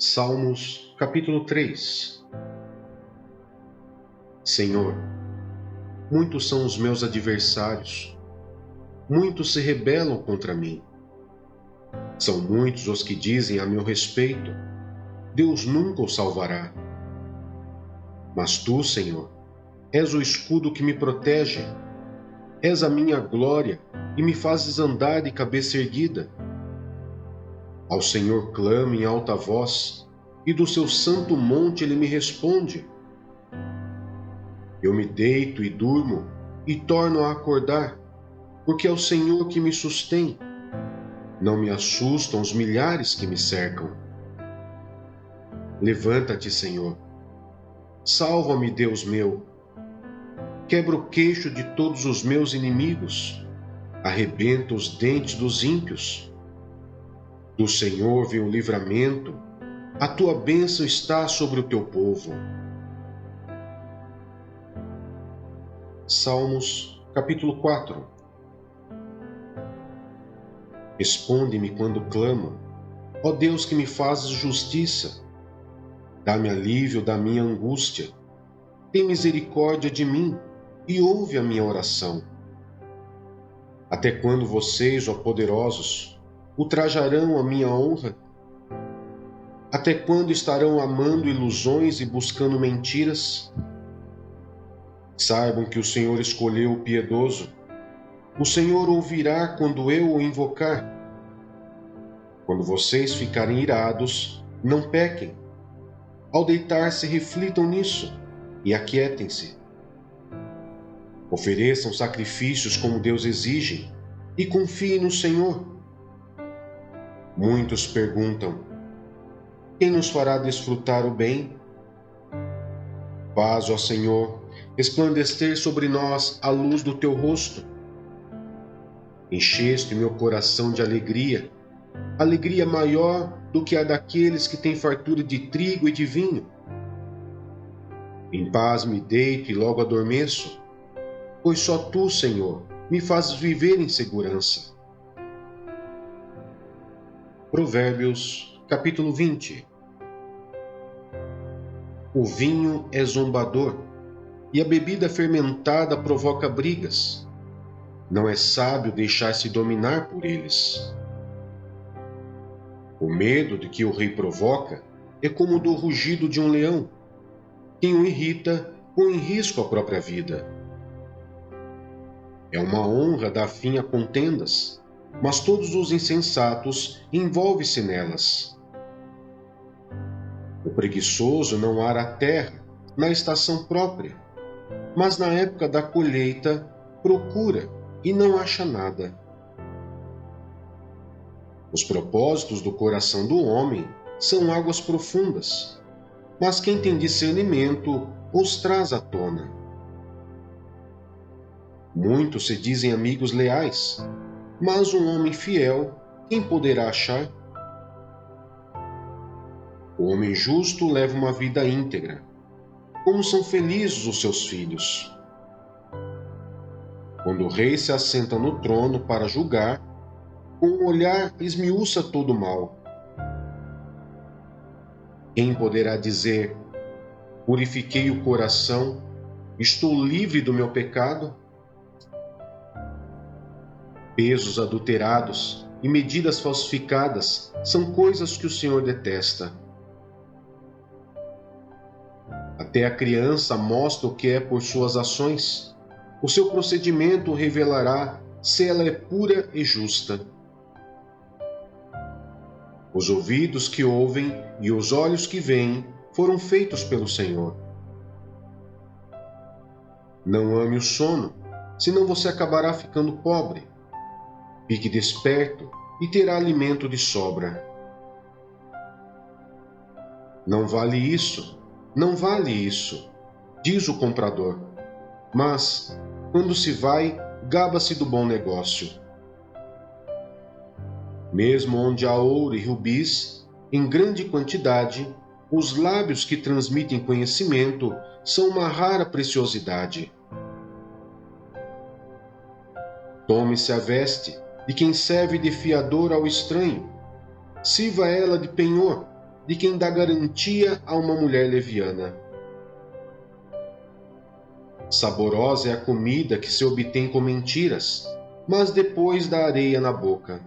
Salmos, capítulo 3. Senhor, muitos são os meus adversários, muitos se rebelam contra mim. São muitos os que dizem a meu respeito: Deus nunca o salvará. Mas tu, Senhor, és o escudo que me protege, és a minha glória e me fazes andar de cabeça erguida. Ao Senhor clamo em alta voz, e do seu santo monte ele me responde. Eu me deito e durmo, e torno a acordar, porque é o Senhor que me sustém. Não me assustam os milhares que me cercam. Levanta-te, Senhor. Salva-me, Deus meu. Quebra o queixo de todos os meus inimigos. Arrebenta os dentes dos ímpios. Do Senhor vem o livramento. A tua bênção está sobre o teu povo. Salmos, capítulo 4. Responde-me quando clamo, ó Deus que me fazes justiça. Dá-me alívio da minha angústia. Tem misericórdia de mim e ouve a minha oração. Até quando vocês, ó poderosos, ultrajarão a minha honra? Até quando estarão amando ilusões e buscando mentiras? Saibam que o Senhor escolheu o piedoso. O Senhor ouvirá quando eu o invocar. Quando vocês ficarem irados, não pequem. Ao deitar-se, reflitam nisso e aquietem-se. Ofereçam sacrifícios como Deus exige e confiem no Senhor. Muitos perguntam: quem nos fará desfrutar o bem? Faz, ó Senhor, resplandecer sobre nós a luz do teu rosto. Encheste meu coração de alegria, alegria maior do que a daqueles que têm fartura de trigo e de vinho. Em paz me deito e logo adormeço, pois só tu, Senhor, me fazes viver em segurança. Provérbios, capítulo 20. O vinho é zombador, e a bebida fermentada provoca brigas. Não é sábio deixar-se dominar por eles. O medo de que o rei provoca é como o do rugido de um leão. Quem o irrita põe em risco a própria vida. É uma honra dar fim a contendas, mas todos os insensatos envolvem-se nelas. O preguiçoso não ara a terra na estação própria, mas na época da colheita procura e não acha nada. Os propósitos do coração do homem são águas profundas, mas quem tem discernimento os traz à tona. Muitos se dizem amigos leais, mas um homem fiel, quem poderá achar? O homem justo leva uma vida íntegra. Como são felizes os seus filhos! Quando o rei se assenta no trono para julgar, com um olhar esmiuça todo o mal. Quem poderá dizer: purifiquei o coração, estou livre do meu pecado? Pesos adulterados e medidas falsificadas são coisas que o Senhor detesta. Até a criança mostra o que é por suas ações. O seu procedimento revelará se ela é pura e justa. Os ouvidos que ouvem e os olhos que veem foram feitos pelo Senhor. Não ame o sono, senão você acabará ficando pobre. Fique desperto e terá alimento de sobra. Não vale isso, não vale isso, diz o comprador. Mas, quando se vai, gaba-se do bom negócio. Mesmo onde há ouro e rubis, em grande quantidade, os lábios que transmitem conhecimento são uma rara preciosidade. Tome-se a veste de quem serve de fiador ao estranho. Sirva ela de penhor, de quem dá garantia a uma mulher leviana. Saborosa é a comida que se obtém com mentiras, mas depois dá areia na boca.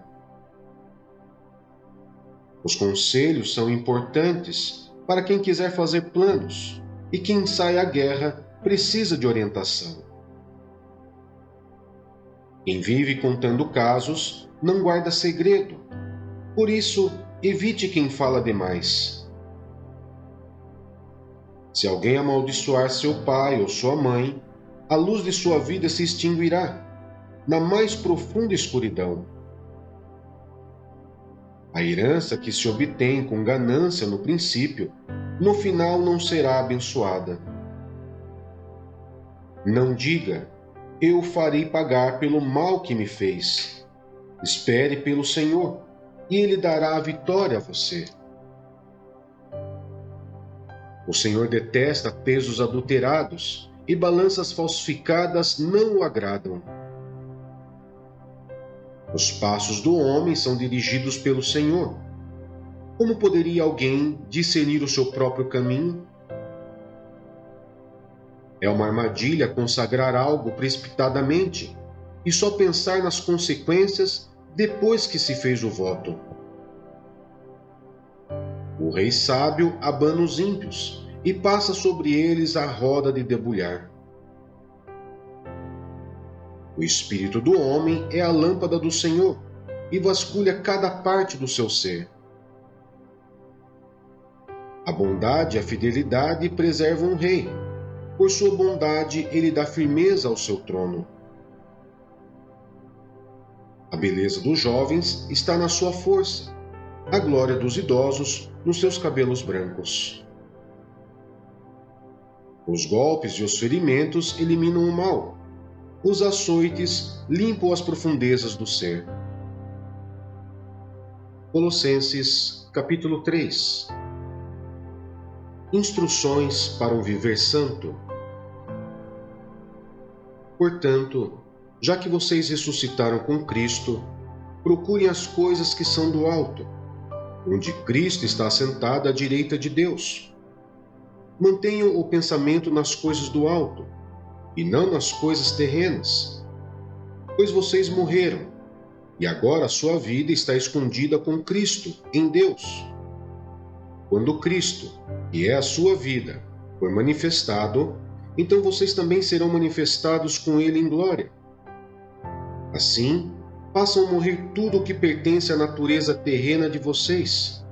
Os conselhos são importantes para quem quiser fazer planos, e quem sai à guerra precisa de orientação. Quem vive contando casos não guarda segredo, por isso evite quem fala demais. Se alguém amaldiçoar seu pai ou sua mãe, a luz de sua vida se extinguirá na mais profunda escuridão. A herança que se obtém com ganância no princípio, no final não será abençoada. Não diga, eu farei pagar pelo mal que me fez. Espere pelo Senhor, e Ele dará a vitória a você. O Senhor detesta pesos adulterados, e balanças falsificadas não o agradam. Os passos do homem são dirigidos pelo Senhor. Como poderia alguém discernir o seu próprio caminho? É uma armadilha consagrar algo precipitadamente e só pensar nas consequências depois que se fez o voto. O rei sábio abana os ímpios e passa sobre eles a roda de debulhar. O espírito do homem é a lâmpada do Senhor e vasculha cada parte do seu ser. A bondade e a fidelidade preservam o rei. Por sua bondade, ele dá firmeza ao seu trono. A beleza dos jovens está na sua força, a glória dos idosos nos seus cabelos brancos. Os golpes e os ferimentos eliminam o mal. Os açoites limpam as profundezas do ser. Colossenses, capítulo 3. Instruções para um viver santo. Portanto, já que vocês ressuscitaram com Cristo, procurem as coisas que são do alto, onde Cristo está assentado à direita de Deus. Mantenham o pensamento nas coisas do alto, e não nas coisas terrenas, pois vocês morreram, e agora a sua vida está escondida com Cristo em Deus. Quando Cristo, que é a sua vida, for manifestado, então vocês também serão manifestados com Ele em glória. Assim, façam morrer tudo o que pertence à natureza terrena de vocês: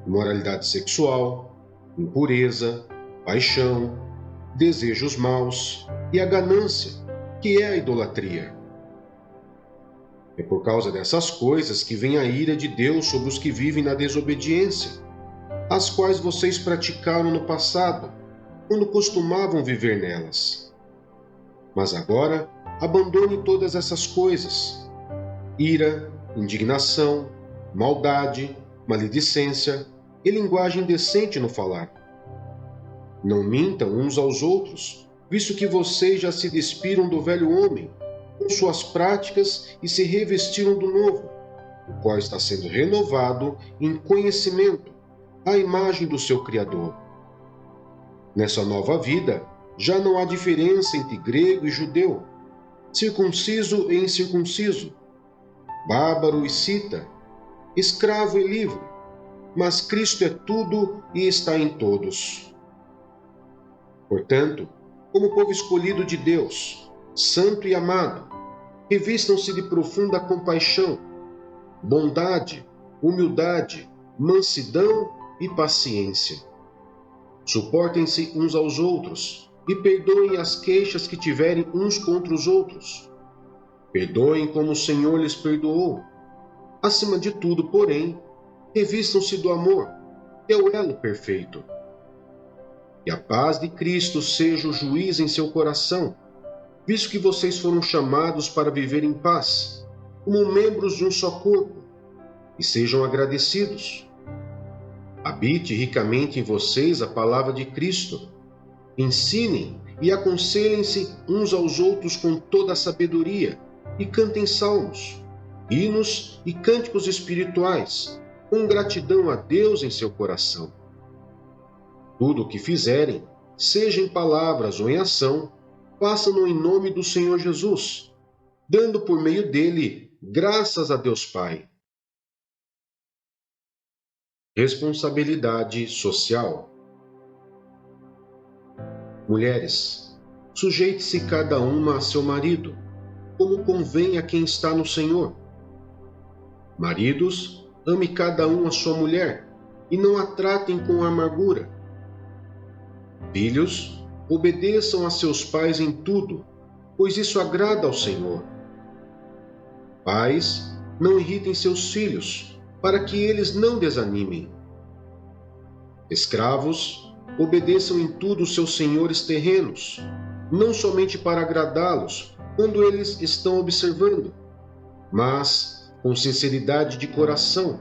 imoralidade sexual, impureza, paixão, desejos maus e a ganância, que é a idolatria. É por causa dessas coisas que vem a ira de Deus sobre os que vivem na desobediência, as quais vocês praticaram no passado, quando costumavam viver nelas. Mas agora, abandone todas essas coisas: ira, indignação, maldade, maledicência e linguagem indecente no falar. Não mintam uns aos outros, visto que vocês já se despiram do velho homem, com suas práticas, e se revestiram do novo, o qual está sendo renovado em conhecimento, à imagem do seu Criador. Nessa nova vida, já não há diferença entre grego e judeu, circunciso e incircunciso, bárbaro e cita, escravo e livre, mas Cristo é tudo e está em todos. Portanto, como povo escolhido de Deus, santo e amado, revistam-se de profunda compaixão, bondade, humildade, mansidão e paciência. Suportem-se uns aos outros e perdoem as queixas que tiverem uns contra os outros. Perdoem como o Senhor lhes perdoou. Acima de tudo, porém, revistam-se do amor, que é o elo perfeito. Que a paz de Cristo seja o juiz em seu coração, visto que vocês foram chamados para viver em paz, como membros de um só corpo, e sejam agradecidos. Habite ricamente em vocês a palavra de Cristo. Ensinem e aconselhem-se uns aos outros com toda a sabedoria, e cantem salmos, hinos e cânticos espirituais, com gratidão a Deus em seu coração. Tudo o que fizerem, seja em palavras ou em ação, façam-no em nome do Senhor Jesus, dando por meio dele graças a Deus Pai. Responsabilidade social. Mulheres, sujeite-se cada uma a seu marido, como convém a quem está no Senhor. Maridos, ame cada um a sua mulher, e não a tratem com amargura. Filhos, obedeçam a seus pais em tudo, pois isso agrada ao Senhor. Pais, não irritem seus filhos, para que eles não desanimem. Escravos, obedeçam em tudo os seus senhores terrenos, não somente para agradá-los, quando eles estão observando, mas com sinceridade de coração,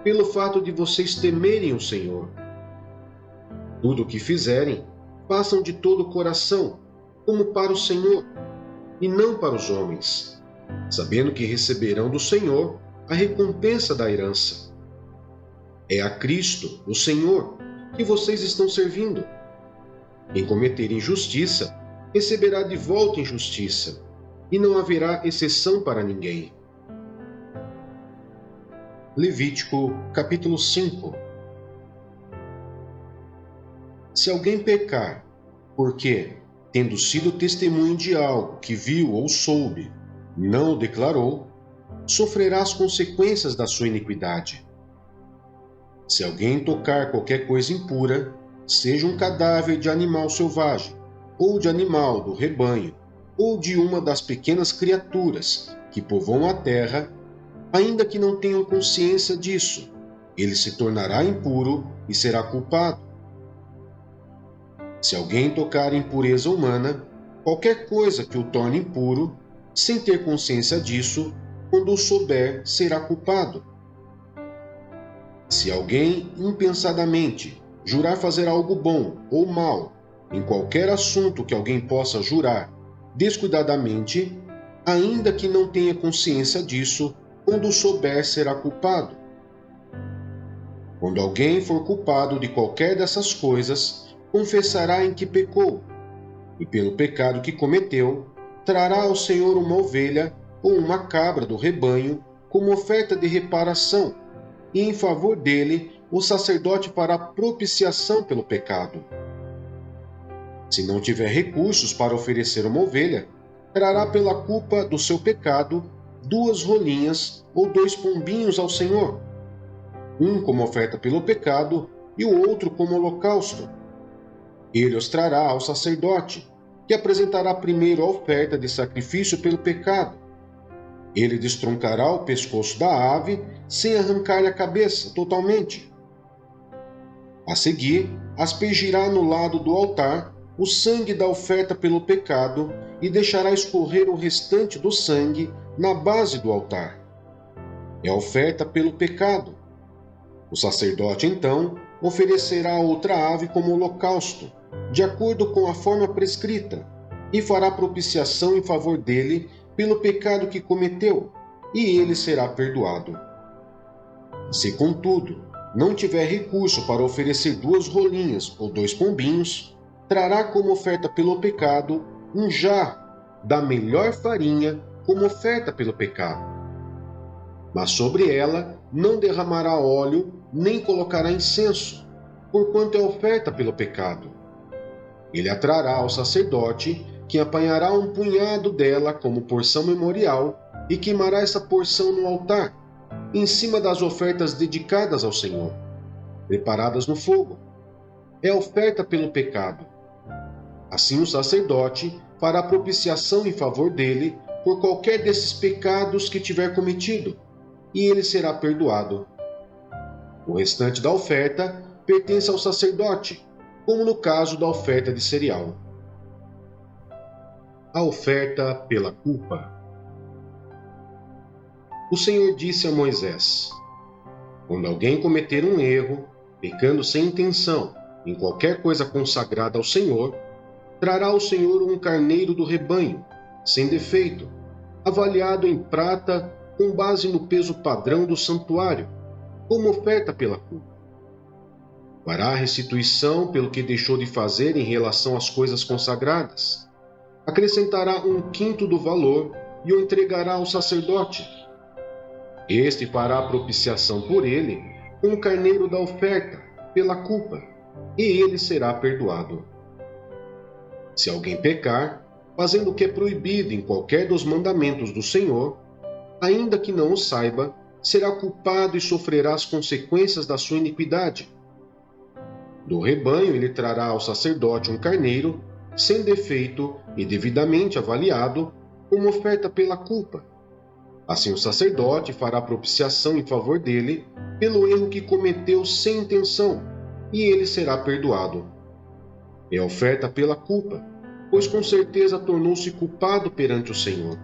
pelo fato de vocês temerem o Senhor. Tudo o que fizerem, façam de todo o coração, como para o Senhor, e não para os homens, sabendo que receberão do Senhor a recompensa da herança. É a Cristo, o Senhor, que vocês estão servindo. Quem cometer injustiça, receberá de volta injustiça, e não haverá exceção para ninguém. Levítico, capítulo 5. Se alguém pecar, porque, tendo sido testemunho de algo que viu ou soube, não o declarou, sofrerá as consequências da sua iniquidade. Se alguém tocar qualquer coisa impura, seja um cadáver de animal selvagem, ou de animal do rebanho, ou de uma das pequenas criaturas que povoam a terra, ainda que não tenham consciência disso, ele se tornará impuro e será culpado. Se alguém tocar impureza humana, qualquer coisa que o torne impuro, sem ter consciência disso, quando o souber, será culpado. Se alguém, impensadamente, jurar fazer algo bom ou mal, em qualquer assunto que alguém possa jurar, descuidadamente, ainda que não tenha consciência disso, quando o souber, será culpado. Quando alguém for culpado de qualquer dessas coisas, confessará em que pecou, e pelo pecado que cometeu, trará ao Senhor uma ovelha ou uma cabra do rebanho como oferta de reparação, e em favor dele o sacerdote fará propiciação pelo pecado. Se não tiver recursos para oferecer uma ovelha, trará pela culpa do seu pecado 2 rolinhas ou 2 pombinhos ao Senhor, um como oferta pelo pecado e o outro como holocausto. Ele os trará ao sacerdote, que apresentará primeiro a oferta de sacrifício pelo pecado. Ele destroncará o pescoço da ave sem arrancar-lhe a cabeça totalmente. A seguir, aspergirá no lado do altar o sangue da oferta pelo pecado e deixará escorrer o restante do sangue na base do altar. É a oferta pelo pecado. O sacerdote, então, oferecerá outra ave como holocausto, de acordo com a forma prescrita, e fará propiciação em favor dele pelo pecado que cometeu, e ele será perdoado. Se, contudo, não tiver recurso para oferecer 2 rolinhas ou 2 pombinhos, trará como oferta pelo pecado um jarro da melhor farinha como oferta pelo pecado. Mas sobre ela não derramará óleo, nem colocará incenso, porquanto é oferta pelo pecado. Ele a trará ao sacerdote, que apanhará um punhado dela como porção memorial e queimará essa porção no altar, em cima das ofertas dedicadas ao Senhor, preparadas no fogo. É oferta pelo pecado. Assim o sacerdote fará propiciação em favor dele por qualquer desses pecados que tiver cometido, e ele será perdoado. O restante da oferta pertence ao sacerdote, como no caso da oferta de cereal. A oferta pela culpa. O Senhor disse a Moisés: quando alguém cometer um erro, pecando sem intenção, em qualquer coisa consagrada ao Senhor, trará ao Senhor um carneiro do rebanho, sem defeito, avaliado em prata com base no peso padrão do santuário, como oferta pela culpa. Fará restituição pelo que deixou de fazer em relação às coisas consagradas. Acrescentará 1/5 do valor e o entregará ao sacerdote. Este fará propiciação por ele com o carneiro da oferta pela culpa, e ele será perdoado. Se alguém pecar, fazendo o que é proibido em qualquer dos mandamentos do Senhor, ainda que não o saiba, será culpado e sofrerá as consequências da sua iniquidade. Do rebanho ele trará ao sacerdote um carneiro, sem defeito e devidamente avaliado, como oferta pela culpa. Assim o sacerdote fará propiciação em favor dele pelo erro que cometeu sem intenção, e ele será perdoado. É oferta pela culpa, pois com certeza tornou-se culpado perante o Senhor.